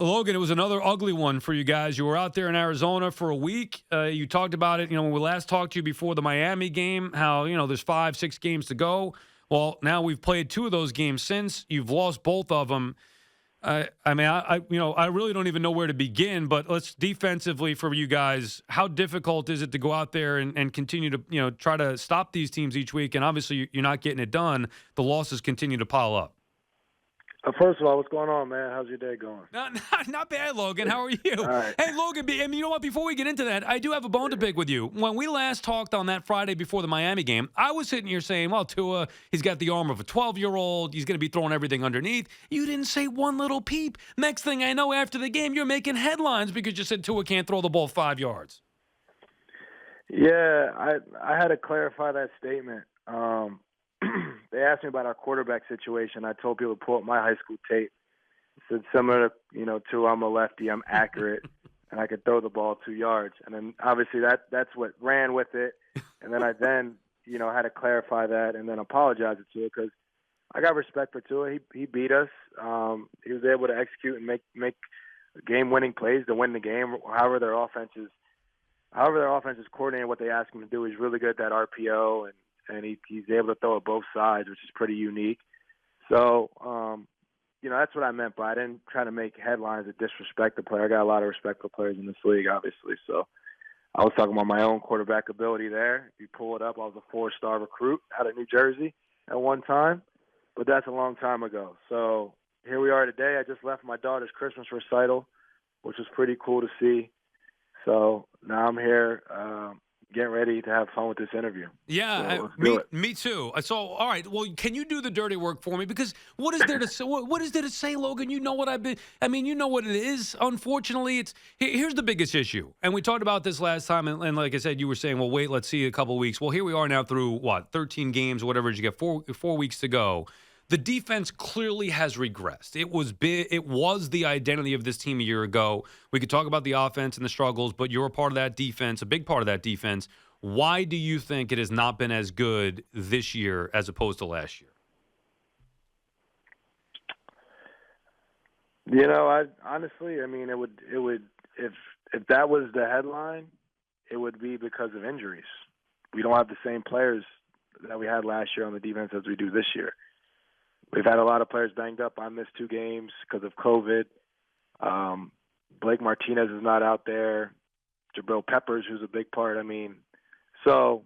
Logan, it was another ugly one for you guys. You were out there in Arizona for a week. You talked about it, when we last talked to you before the Miami game, how, there's 5, 6 games to go. Well, now we've played 2 of those games since. You've lost both of them. I really don't even know where to begin, but let's defensively for you guys, how difficult is it to go out there and continue to, try to stop these teams each week? And obviously you're not getting it done. The losses continue to pile up. First of all, what's going on, man? How's your day going? Not bad, Logan. How are you? All right. Hey, Logan, you know what? Before we get into that, I do have a bone to pick with you. When we last talked on that Friday before the Miami game, I was sitting here saying, well, Tua, he's got the arm of a 12-year-old. He's going to be throwing everything underneath. You didn't say one little peep. Next thing I know, after the game, you're making headlines because you said Tua can't throw the ball 5 yards. Yeah, I had to clarify that statement. They asked me about our quarterback situation. I told people to pull up my high school tape. I said similar, to I'm a lefty, I'm accurate, and I could throw the ball 2 yards. And then obviously that's what ran with it. And then I had to clarify that and then apologize to Tua because I got respect for Tua. He beat us. He was able to execute and make game-winning plays to win the game. However their offense is coordinating what they ask him to do. He's really good at that RPO and he's able to throw at both sides, which is pretty unique. So, that's what I meant by I didn't try to make headlines that disrespect the player. I got a lot of respect for players in this league, obviously. So I was talking about my own quarterback ability there. If you pull it up, I was a 4-star recruit out of New Jersey at one time, but that's a long time ago. So here we are today. I just left my daughter's Christmas recital, which was pretty cool to see. So now I'm here getting ready to have fun with this interview. Yeah, so me too. So, all right. Well, can you do the dirty work for me? Because what is there to say? What is there to say, Logan? You know what I've been. You know what it is. Unfortunately, here's the biggest issue, and we talked about this last time. And like I said, you were saying, well, wait, let's see a couple of weeks. Well, here we are now through 13 games, whatever. You get 4 weeks to go. The defense clearly has regressed. It was big. It was the identity of this team a year ago. We could talk about the offense and the struggles, but you're a part of that defense, a big part of that defense. Why do you think it has not been as good this year as opposed to last year? It would if that was the headline, it would be because of injuries. We don't have the same players that we had last year on the defense as we do this year. We've had a lot of players banged up. I missed 2 games because of COVID. Blake Martinez is not out there. Jabril Peppers, who's a big part. So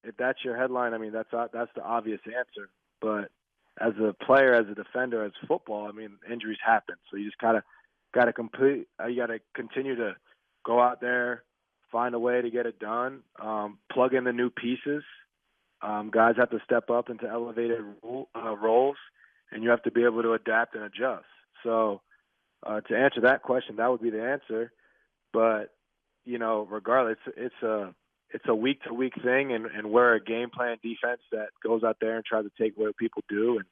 if that's your headline, that's the obvious answer. But as a player, as a defender, as football, injuries happen. So you just got to continue to go out there, find a way to get it done, plug in the new pieces. Guys have to step up into elevated roles, and you have to be able to adapt and adjust. So to answer that question, that would be the answer. But, regardless, it's a week-to-week thing, and we're a game plan defense that goes out there and tries to take what people do. And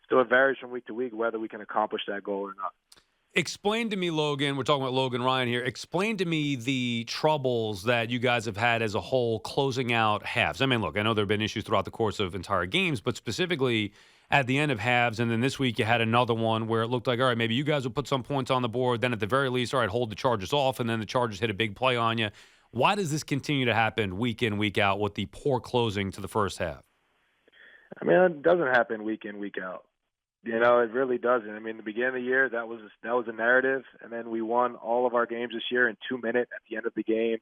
so it varies from week to week whether we can accomplish that goal or not. Explain to me, Logan, we're talking about Logan Ryan here. Explain to me the troubles that you guys have had as a whole closing out halves. Look, I know there have been issues throughout the course of entire games, but specifically at the end of halves, and then this week you had another one where it looked like, all right, maybe you guys will put some points on the board, then at the very least, all right, hold the Chargers off, and then the Chargers hit a big play on you. Why does this continue to happen week in, week out with the poor closing to the first half? It doesn't happen week in, week out. It really doesn't. The beginning of the year, that was a narrative, and then we won all of our games this year in 2 minutes at the end of the game,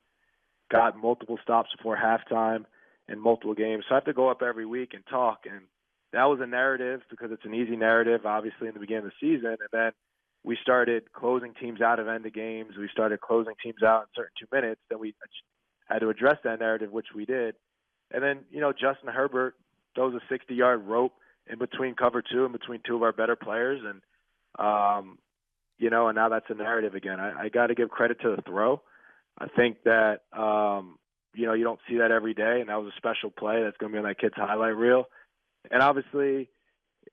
got multiple stops before halftime in multiple games. So I have to go up every week and talk, and that was a narrative because it's an easy narrative, obviously, in the beginning of the season, and then we started closing teams out of end of games. We started closing teams out in certain 2 minutes. Then we had to address that narrative, which we did. And then, Justin Herbert throws a 60-yard rope in between cover 2 and between 2 of our better players. And, and now that's a narrative again. I got to give credit to the throw. I think that, you don't see that every day, and that was a special play that's going to be on that kid's highlight reel. And obviously,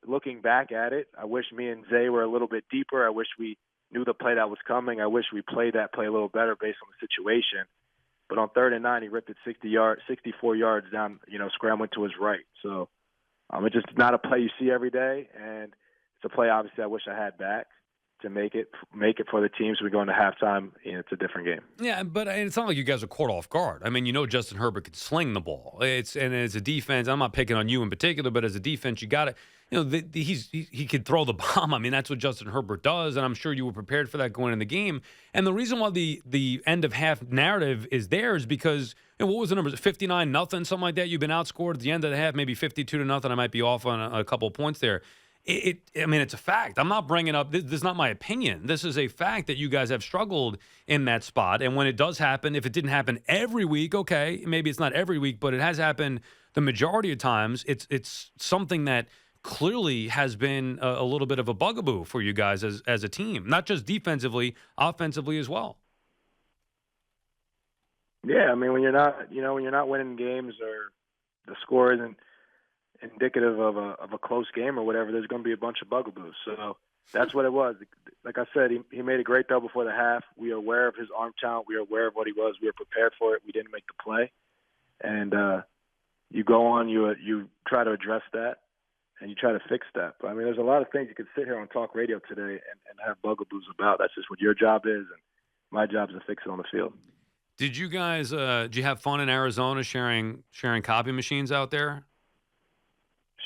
looking back at it, I wish me and Zay were a little bit deeper. I wish we knew the play that was coming. I wish we played that play a little better based on the situation. But on 3rd and 9, he ripped it 64 yards down, scrambling to his right. So it's just not a play you see every day, and it's a play obviously I wish I had back to make it for the team. So we go into halftime, it's a different game. Yeah, but it's not like you guys are caught off guard. I mean, Justin Herbert can sling the ball. And as a defense, I'm not picking on you in particular, but as a defense, you got to, he could throw the bomb. I mean, that's what Justin Herbert does, and I'm sure you were prepared for that going in the game. And the reason why the end of half narrative is there is because what was the number? 59-0, something like that. You've been outscored at the end of the half, maybe 52-0. I might be off on a couple of points there. I mean, it's a fact. I'm not bringing up, this is not my opinion. This is a fact that you guys have struggled in that spot. And when it does happen, if it didn't happen every week, okay, maybe it's not every week, but it has happened the majority of times. It's something that clearly has been a little bit of a bugaboo for you guys as a team, not just defensively, offensively as well. Yeah, I mean, when you're not winning games or the score isn't indicative of a close game or whatever, there's going to be a bunch of bugaboos. So that's what it was. Like I said, he made a great throw before the half. We are aware of his arm talent. We are aware of what he was. We were prepared for it. We didn't make the play. And you go on, you try to address that, and you try to fix that. But, I mean, there's a lot of things you could sit here on talk radio today and have bugaboos about. That's just what your job is, and my job is to fix it on the field. Did you guys did you have fun in Arizona sharing copy machines out there?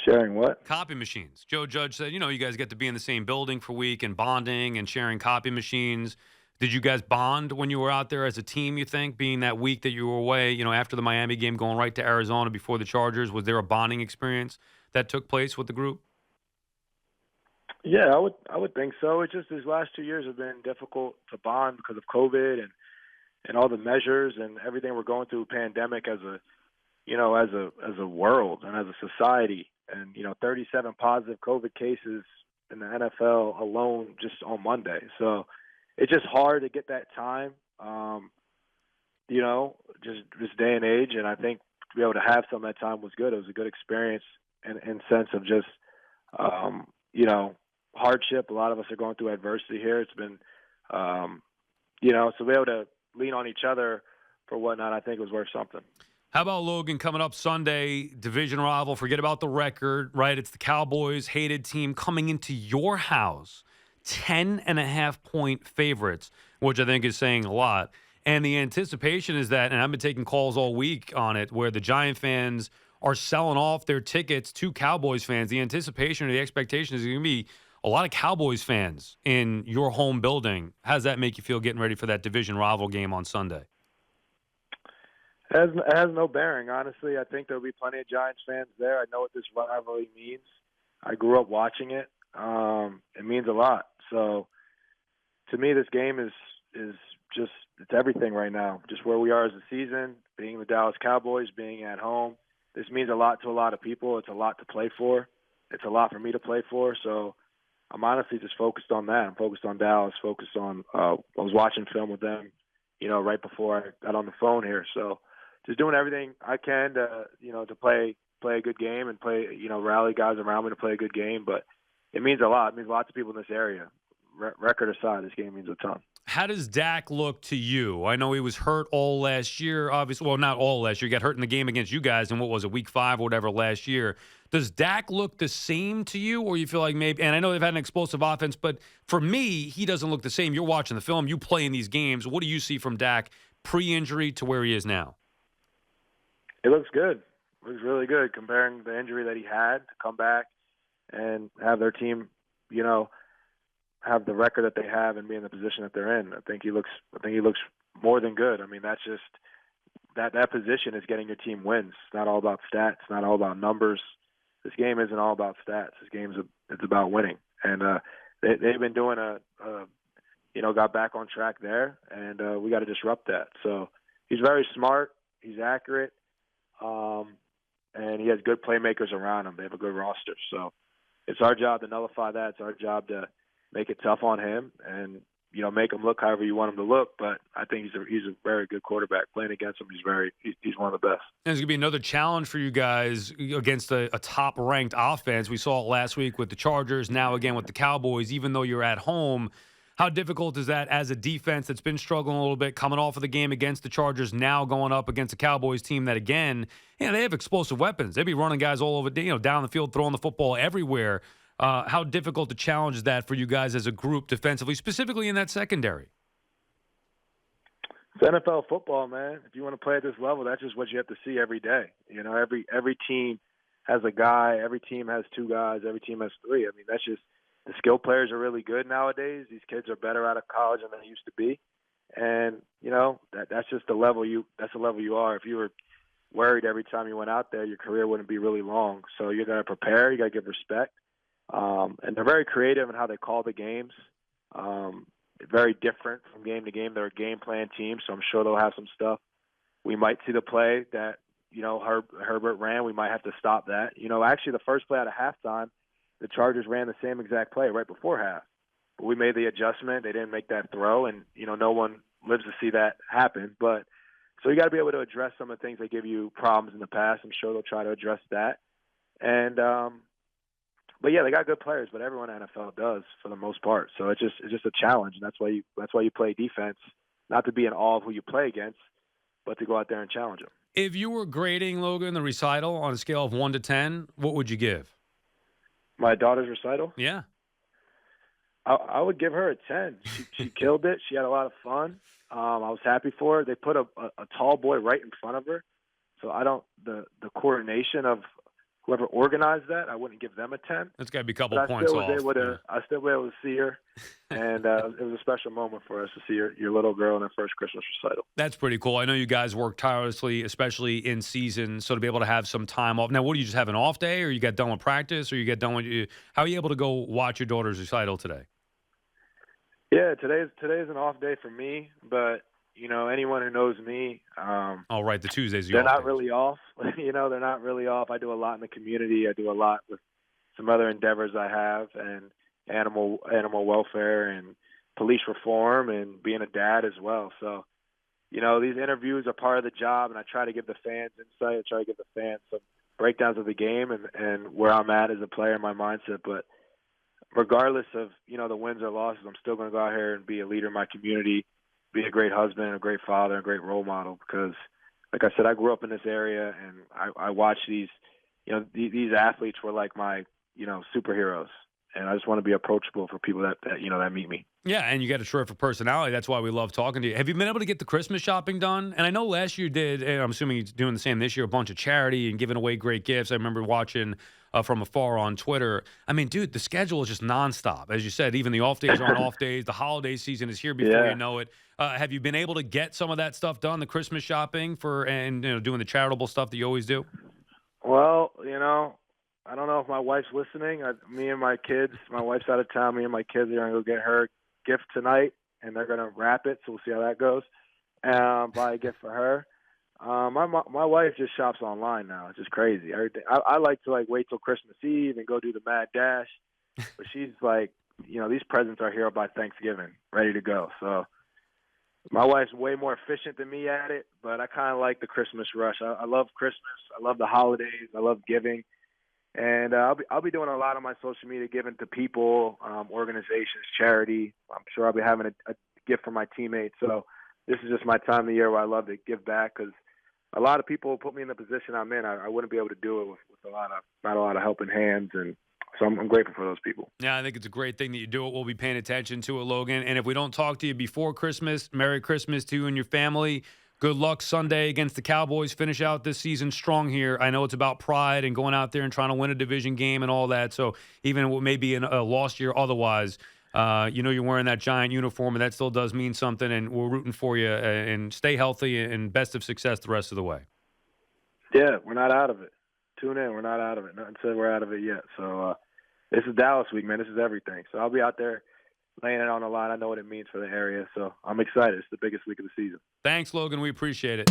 Sharing what? Copy machines. Joe Judge said, you guys get to be in the same building for a week and bonding and sharing copy machines. Did you guys bond when you were out there as a team, you think, being that week that you were away, after the Miami game, going right to Arizona before the Chargers? Was there a bonding experience that took place with the group? Yeah, I would think so. It's just these last 2 years have been difficult to bond because of COVID and all the measures and everything we're going through, pandemic as a world and as a society. And, 37 positive COVID cases in the NFL alone just on Monday. So it's just hard to get that time, just this day and age. And I think to be able to have some of that time was good. It was a good experience in sense of just, hardship. A lot of us are going through adversity here. It's been, so to be able to lean on each other for whatnot, I think it was worth something. How about Logan coming up Sunday, division rival? Forget about the record, right? It's the Cowboys, hated team coming into your house, 10.5-point favorites, which I think is saying a lot. And the anticipation is that, and I've been taking calls all week on it, where the Giant fans are selling off their tickets to Cowboys fans. The anticipation or the expectation is going to be a lot of Cowboys fans in your home building. How does that make you feel getting ready for that division rival game on Sunday? It has no bearing, honestly. I think there'll be plenty of Giants fans there. I know what this rivalry means. I grew up watching it. It means a lot. So, to me, this game is just it's everything right now. Just where we are as a season, being the Dallas Cowboys, being at home. This means a lot to a lot of people. It's a lot to play for. It's a lot for me to play for. So, I'm honestly just focused on that. I'm focused on Dallas. Focused on. I was watching film with them, right before I got on the phone here. So. Just doing everything I can to, to play a good game and play, rally guys around me to play a good game. But it means a lot. It means lots of people in this area. Record aside, this game means a ton. How does Dak look to you? I know he was hurt all last year, obviously. Well, not all last year. He got hurt in the game against you guys in, what was it, week 5 or whatever last year. Does Dak look the same to you, or you feel like maybe – and I know they've had an explosive offense, but for me, he doesn't look the same. You're watching the film. You play in these games. What do you see from Dak pre-injury to where he is now? It looks good. It looks really good comparing the injury that he had to come back and have their team, have the record that they have and be in the position that they're in. I think he looks more than good. I mean, that's just that position is getting your team wins. It's not all about stats. It's not all about numbers. This game isn't all about stats. This game's it's about winning. And they've been doing got back on track there, and we got to disrupt that. So he's very smart. He's accurate. And he has good playmakers around him. They have a good roster. So it's our job to nullify that. It's our job to make it tough on him and, make him look however you want him to look. But I think he's a very good quarterback. Playing against him, he's one of the best. And it's going to be another challenge for you guys against a top-ranked offense. We saw it last week with the Chargers, now again with the Cowboys. Even though you're at home, how difficult is that as a defense that's been struggling a little bit, coming off of the game against the Chargers, now going up against a Cowboys team that, again, they have explosive weapons. They be running guys all over, down the field, throwing the football everywhere. How difficult to challenge is that for you guys as a group defensively, specifically in that secondary? It's NFL football, man. If you want to play at this level, that's just what you have to see every day. You know, every team has a guy, every team has two guys, every team has three. I mean, that's just the skill players are really good nowadays. These kids are better out of college than they used to be, and you know that's just the level you are. If you were worried every time you went out there, your career wouldn't be really long. So you got to prepare, you got to give respect, and they're very creative in how they call the games. Very different from game to game. They're a game plan team, so I'm sure they'll have some stuff. We might see the play that, you know, Herbert ran. We might have to stop that. You know, actually the first play out of halftime, the Chargers ran the same exact play right before half. But we made the adjustment. They didn't make that throw, and, you know, no one lives to see that happen. But so you got to be able to address some of the things that give you problems in the past. I'm sure they'll try to address that. And but yeah, they got good players, but everyone in the NFL does for the most part. So it's just a challenge, and that's why you play defense, not to be in awe of who you play against, but to go out there and challenge them. If you were grading, Logan, the recital on a scale of 1 to 10, what would you give? My daughter's recital? Yeah. I would give her a 10. She killed it. She had a lot of fun. I was happy for her. They put a tall boy right in front of her, so the coordination of whoever organized that, I wouldn't give them a 10. That's got to be a couple points off. I still was able to see her, and it was a special moment for us to see your little girl in her first Christmas recital. That's pretty cool. I know you guys work tirelessly, especially in season, so to be able to have some time off. Now, what do you just have an off day, or you got done with practice, or you get done with how are you able to go watch your daughter's recital today? Yeah, today's an off day for me, but you know, anyone who knows me, oh, right, the Tuesdays. They're not really off. You know, they're not really off. I do a lot in the community. I do a lot with some other endeavors I have, and animal welfare and police reform, and being a dad as well. So, you know, these interviews are part of the job, and I try to give the fans insight. I try to give the fans some breakdowns of the game and where I'm at as a player, my mindset. But regardless of, you know, the wins or losses, I'm still going to go out here and be a leader in my community, be a great husband, a great father, a great role model. Because, like I said, I grew up in this area, and I watched these, you know, these athletes were like my, you know, superheroes. And I just want to be approachable for people that you know, that meet me. Yeah, and you got a terrific personality. That's why we love talking to you. Have you been able to get the Christmas shopping done? And I know last year you did, and I'm assuming you're doing the same this year, a bunch of charity and giving away great gifts. I remember watching from afar on Twitter. I mean, dude, the schedule is just nonstop. As you said, even the off days aren't off days. The holiday season is here before you know it. Have you been able to get some of that stuff done, the Christmas shopping and you know, doing the charitable stuff that you always do? Well, you know, I don't know if my wife's listening. Me and my kids, my wife's out of town. Me and my kids are going to go get her gift tonight, and they're going to wrap it, so we'll see how that goes. Buy a gift for her. My wife just shops online now. It's just crazy. Everything. I like to wait till Christmas Eve and go do the mad dash, but she's like, you know, these presents are here by Thanksgiving, ready to go. So my wife's way more efficient than me at it, but I kind of like the Christmas rush. I love Christmas. I love the holidays. I love giving. And I'll be doing a lot on my social media, giving to people, organizations, charity. I'm sure I'll be having a gift for my teammates. So this is just my time of the year where I love to give back, because a lot of people put me in the position I'm in. I wouldn't be able to do it with not a lot of helping hands, and so I'm grateful for those people. Yeah, I think it's a great thing that you do it. We'll be paying attention to it, Logan. And if we don't talk to you before Christmas, Merry Christmas to you and your family. Good luck Sunday against the Cowboys. Finish out this season strong here. I know it's about pride and going out there and trying to win a division game and all that. So even what may be a lost year otherwise, you know, you're wearing that giant uniform, and that still does mean something. And we're rooting for you. And stay healthy and best of success the rest of the way. Yeah, we're not out of it. Tune in. We're not out of it. Nothing said we're out of it yet. So this is Dallas week, man. This is everything. So I'll be out there laying it on the line. I know what it means for the area, so I'm excited. It's the biggest week of the season. Thanks, Logan. We appreciate it.